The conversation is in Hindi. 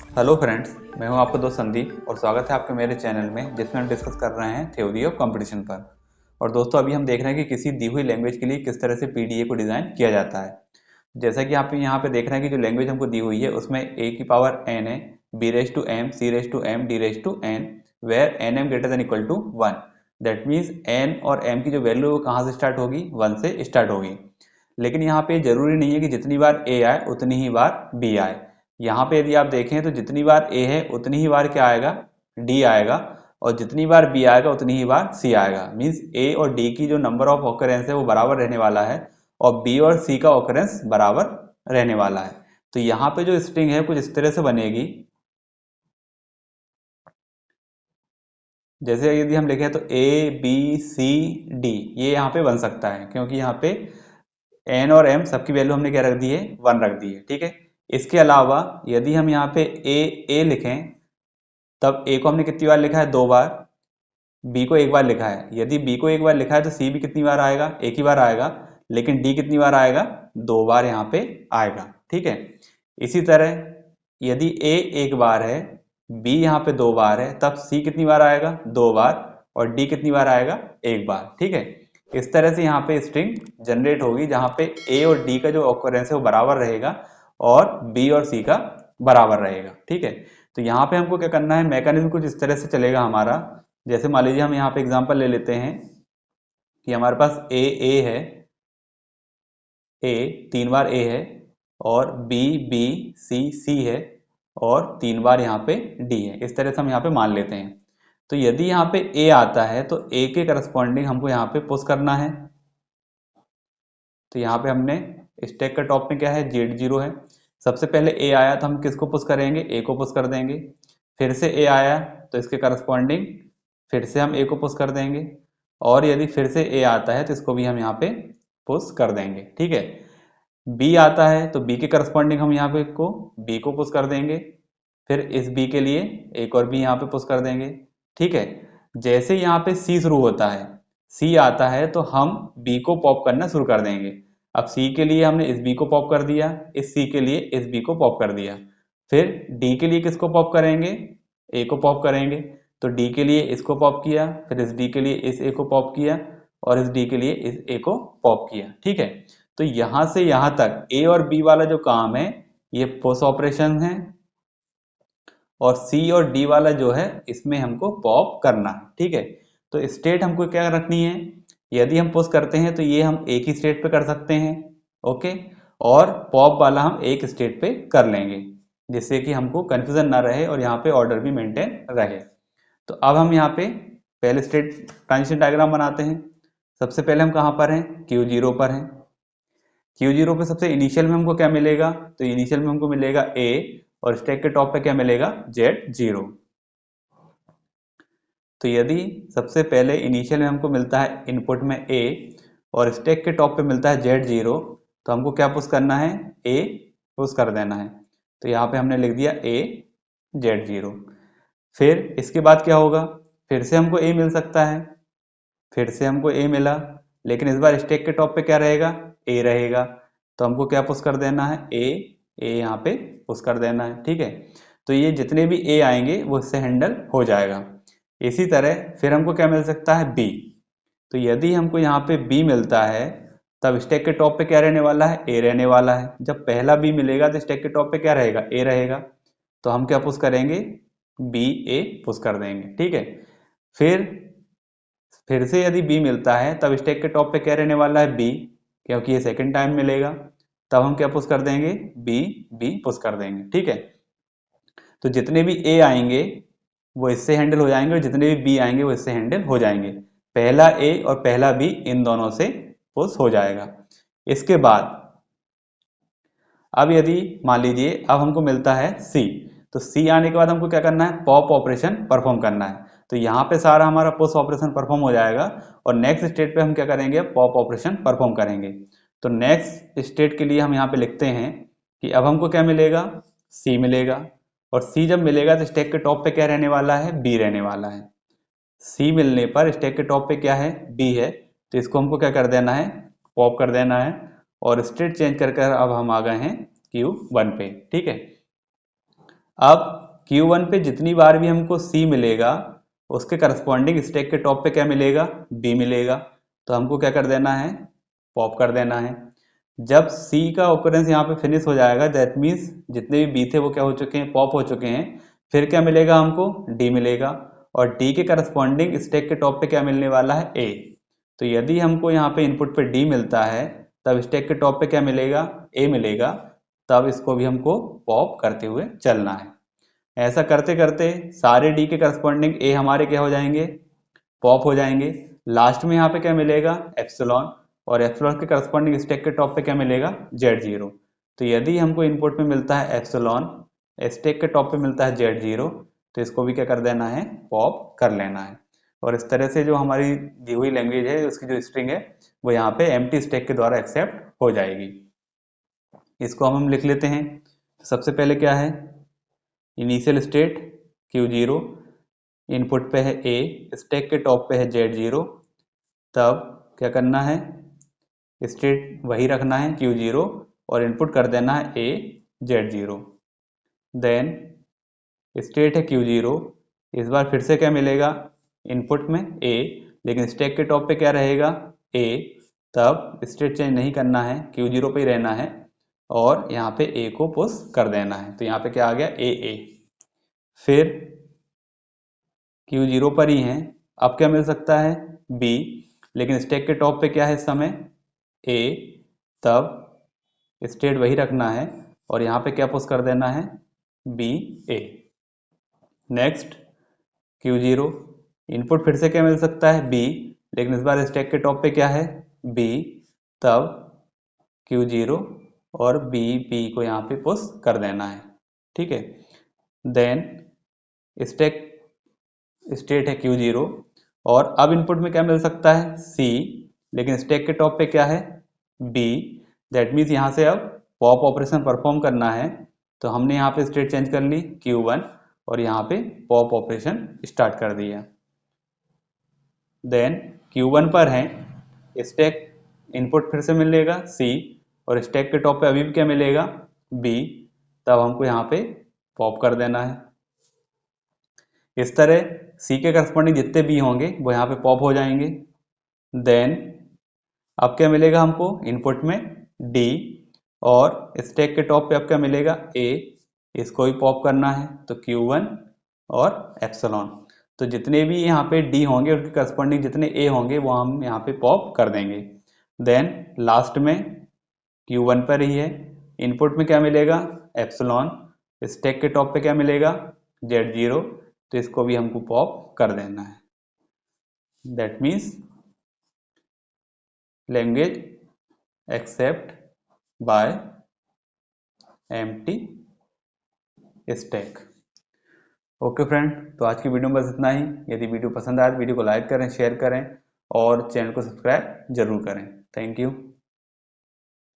हेलो फ्रेंड्स, मैं हूं आपका दोस्त संदीप और स्वागत है आपके मेरे चैनल में जिसमें हम डिस्कस कर रहे हैं थ्योरी ऑफ कंपटीशन पर। और दोस्तों अभी हम देख रहे हैं कि किसी दी हुई लैंग्वेज के लिए किस तरह से पीडीए को डिज़ाइन किया जाता है। जैसा कि आप यहाँ पे देख रहे हैं कि जो लैंग्वेज हमको दी हुई है उसमें ए की पावर एन है, B raise to M, C raise to M, D raise to N, where N M greater than equal to one. That means N और एम की जो वैल्यू है वो कहाँ से स्टार्ट होगी, वन से स्टार्ट होगी। लेकिन यहाँ पे जरूरी नहीं है कि जितनी बार ए आए उतनी ही बार बी आए। यहाँ पे यदि आप देखें तो जितनी बार ए है उतनी ही बार क्या आएगा, डी आएगा, और जितनी बार बी आएगा उतनी ही बार सी आएगा। मीन्स ए और डी की जो नंबर ऑफ ऑकरेंस है वो बराबर रहने वाला है और बी और सी का ऑकरेंस बराबर रहने वाला है। तो यहाँ पे जो स्ट्रिंग है कुछ इस तरह से बनेगी, जैसे यदि हम लिखें तो ए बी सी डी, ये यहाँ पे बन सकता है क्योंकि यहाँ पे एन और एम सबकी वैल्यू हमने क्या रख दी है, वन रख दी है। ठीक है, इसके अलावा यदि हम यहाँ पे ए लिखें तब ए को हमने कितनी बार लिखा है, दो बार। बी को एक बार लिखा है, यदि बी को एक बार लिखा है तो सी भी कितनी बार आएगा, एक ही बार आएगा। लेकिन डी कितनी बार आएगा, दो बार यहाँ पे आएगा। ठीक है, इसी तरह यदि ए एक बार है, बी यहाँ पे दो बार है, तब सी कितनी बार आएगा, दो बार, और डी कितनी बार आएगा, एक बार। ठीक है, इस तरह से यहाँ पे स्ट्रिंग जनरेट होगी जहाँ पे ए और डी का जो ऑकरेंस है वो बराबर रहेगा और बी और सी का बराबर रहेगा। ठीक है, तो यहाँ पे हमको क्या करना है, मैकेनिज्म कुछ इस तरह से चलेगा हमारा। जैसे मान लीजिए हम यहाँ पे एग्जांपल ले लेते हैं कि हमारे पास ए है, ए तीन बार ए है, और बी बी सी सी है, और तीन बार यहाँ पे डी है। इस तरह से हम यहाँ पे मान लेते हैं। तो यदि यहाँ पे ए आता है तो ए के करस्पॉन्डिंग हमको यहाँ पे पुश करना है। तो यहाँ पे हमने स्टैक का टॉप में क्या है, जेड जीरो है। सबसे पहले ए आया तो हम किसको पुश करेंगे, ए को पुश कर देंगे। फिर से ए आया तो इसके करस्पॉन्डिंग फिर से हम ए को पुश कर देंगे, और यदि फिर से ए आता है तो इसको भी हम यहाँ पे पुश कर देंगे। ठीक है, बी आता है तो बी के करस्पॉन्डिंग हम यहाँ पे को बी को पुश कर देंगे, फिर इस बी के लिए एक और बी यहाँ पे पुश कर देंगे। ठीक है, जैसे यहाँ पे सी शुरू होता है, सी आता है तो हम बी को पॉप करना शुरू कर देंगे। अब सी के लिए हमने इस बी को पॉप कर दिया, इस सी के लिए इस बी को पॉप कर दिया। फिर डी के लिए किसको पॉप करेंगे, ए को पॉप करेंगे। तो डी के लिए इसको पॉप किया, फिर इस डी के लिए इस ए को पॉप किया, और इस डी के लिए इस ए को पॉप किया। ठीक है, तो यहां से यहां तक ए और बी वाला जो काम है ये पुश ऑपरेशन है, और सी और डी वाला जो है इसमें हमको पॉप करना है। ठीक है, तो स्टेट हमको क्या रखनी है, यदि हम पुश करते हैं तो ये हम एक ही स्टेट पे कर सकते हैं। ओके, और पॉप वाला हम एक स्टेट पे कर लेंगे जिससे कि हमको कंफ्यूजन ना रहे और यहाँ पे ऑर्डर भी मेंटेन रहे। तो अब हम यहाँ पे पहले स्टेट ट्रांजिशन डायग्राम बनाते हैं। सबसे पहले हम कहाँ पर हैं, Q0 पर हैं। Q0 पे सबसे इनिशियल में हमको क्या मिलेगा, तो इनिशियल में हमको मिलेगा A, और स्टैक के टॉप पे क्या मिलेगा, Z0। तो यदि सबसे पहले इनिशियल में हमको मिलता है इनपुट में A और स्टैक के टॉप पे मिलता है Z0, तो हमको क्या पुश करना है, A पुश कर देना है। तो यहाँ पे हमने लिख दिया A Z0। फिर इसके बाद क्या होगा, फिर से हमको A मिल सकता है, फिर से हमको A मिला, लेकिन इस बार स्टैक के टॉप पे क्या रहेगा, A रहेगा। तो हमको क्या पुश कर देना है, A यहाँ पे पुश कर देना है। ठीक है, तो ये जितने भी A आएंगे वो इससे हैंडल हो जाएगा। इसी तरह फिर हमको क्या मिल सकता है, B। तो यदि हमको यहाँ पे B मिलता है तब स्टैक के टॉप पे क्या रहने वाला है, A रहने वाला है। जब पहला B मिलेगा तो स्टैक के टॉप पे क्या रहेगा, A रहेगा। तो हम क्या पुश करेंगे, BA पुश कर देंगे। ठीक है, फिर से यदि B मिलता है तब स्टैक के टॉप पे क्या रहने वाला है, B, क्योंकि ये सेकंड टाइम मिलेगा। तब हम क्या पुश कर देंगे, B पुश कर देंगे। ठीक है, तो जितने भी A आएंगे वो इससे हैंडल हो जाएंगे और जितने भी B आएंगे वो इससे हैंडल हो जाएंगे। पहला A और पहला B इन दोनों से पुश हो जाएगा। इसके बाद अब यदि मान लीजिए अब हमको मिलता है C, तो C आने के बाद हमको क्या करना है, पॉप ऑपरेशन परफॉर्म करना है। तो यहाँ पे सारा हमारा पुश ऑपरेशन परफॉर्म हो जाएगा और नेक्स्ट स्टेट पे हम क्या करेंगे, पॉप ऑपरेशन परफॉर्म करेंगे। तो नेक्स्ट स्टेट के लिए हम यहाँ पे लिखते हैं कि अब हमको क्या मिलेगा, C मिलेगा, और C जब मिलेगा तो स्टैक के टॉप पे क्या रहने वाला है, B रहने वाला है। C मिलने पर स्टैक के टॉप पे क्या है, B है, तो इसको हमको क्या कर देना है, पॉप कर देना है, और स्टेट चेंज कर अब हम आ गए हैं Q1 पे। ठीक है, अब Q1 पे जितनी बार भी हमको C मिलेगा उसके करस्पॉन्डिंग स्टैक के टॉप पे क्या मिलेगा, B मिलेगा। तो हमको क्या कर देना है, पॉप कर देना है। जब C का ओकरेंस यहाँ पे फिनिश हो जाएगा, दैट मीन्स जितने भी B थे वो क्या हो चुके हैं, पॉप हो चुके हैं। फिर क्या मिलेगा हमको, D मिलेगा, और D के करस्पॉन्डिंग स्टैक के टॉप पे क्या मिलने वाला है, A। तो यदि हमको यहाँ पे इनपुट पे D मिलता है तब स्टैक के टॉप पे क्या मिलेगा, A मिलेगा। तब इसको भी हमको पॉप करते हुए चलना है। ऐसा करते करते सारे D के करस्पॉन्डिंग A हमारे क्या हो जाएंगे, पॉप हो जाएंगे। लास्ट में यहाँ पे क्या मिलेगा, एप्सिलॉन, और एप्सिलॉन के करस्पॉन्डिंग स्टैक के टॉप पे क्या मिलेगा, Z0। तो यदि हमको इनपुट में मिलता है एप्सिलॉन, स्टैक के टॉप पे मिलता है Z0, तो इसको भी क्या कर देना है, पॉप कर लेना है। और इस तरह से जो हमारी दी हुई लैंग्वेज है, उसकी जो स्ट्रिंग है वो यहाँ पे एम्प्टी स्टैक के द्वारा एक्सेप्ट हो जाएगी। इसको हम लिख लेते हैं। सबसे पहले क्या है, इनिशियल स्टेट Q0, इनपुट पे है A, स्टैक के टॉप पे है Z0। तब क्या करना है, स्टेट वही रखना है Q0 और इनपुट कर देना है A Z0। देन स्टेट है Q0, इस बार फिर से क्या मिलेगा, इनपुट में A, लेकिन स्टैक के टॉप पे क्या रहेगा, A। तब स्टेट चेंज नहीं करना है, Q0 पे ही रहना है और यहाँ पे A को पुश कर देना है। तो यहाँ पे क्या आ गया, AA। फिर Q0 पर ही है, अब क्या मिल सकता है, B, लेकिन स्टैक के टॉप पे क्या है इस समय, A। तब स्टेट वही रखना है और यहाँ पे क्या पुश कर देना है, BA। नेक्स्ट Q0, इनपुट फिर से क्या मिल सकता है, B, लेकिन इस बार स्टैक के टॉप पे क्या है, B। तब Q0 और B को यहाँ पे पुश कर देना है, ठीक है। देन स्टैक स्टेट है Q0 और अब इनपुट में क्या मिल सकता है, C, लेकिन स्टैक के टॉप पे क्या है, B। दैट मीन्स यहाँ से अब पॉप ऑपरेशन परफॉर्म करना है। तो हमने यहाँ पे स्टेट चेंज कर ली Q1 और यहाँ पे पॉप ऑपरेशन स्टार्ट कर दिया। देन Q1 पर है, स्टैक इनपुट फिर से मिलेगा C और स्टैक के टॉप पे अभी भी क्या मिलेगा, B। तब हमको यहाँ पे पॉप कर देना है। इस तरह C के करस्पॉन्डिंग जितने भी होंगे वो यहाँ पे पॉप हो जाएंगे। देन अब क्या मिलेगा हमको, इनपुट में D और स्टैक के टॉप पे अब क्या मिलेगा, A। इसको भी पॉप करना है, तो Q1 और एप्सिलॉन। तो जितने भी यहाँ पे D होंगे उनके करस्पॉन्डिंग जितने A होंगे वो हम यहाँ पे पॉप कर देंगे। देन लास्ट में Q1 पर ही है, इनपुट में क्या मिलेगा, एप्सिलॉन, स्टैक के टॉप पे क्या मिलेगा, Z0। तो इसको भी हमको पॉप कर देना है। That means language except by empty stack. Okay friend, तो आज की वीडियो में बस इतना ही। यदि वीडियो पसंद आए तो वीडियो को लाइक करें, शेयर करें और चैनल को सब्सक्राइब जरूर करें। Thank you.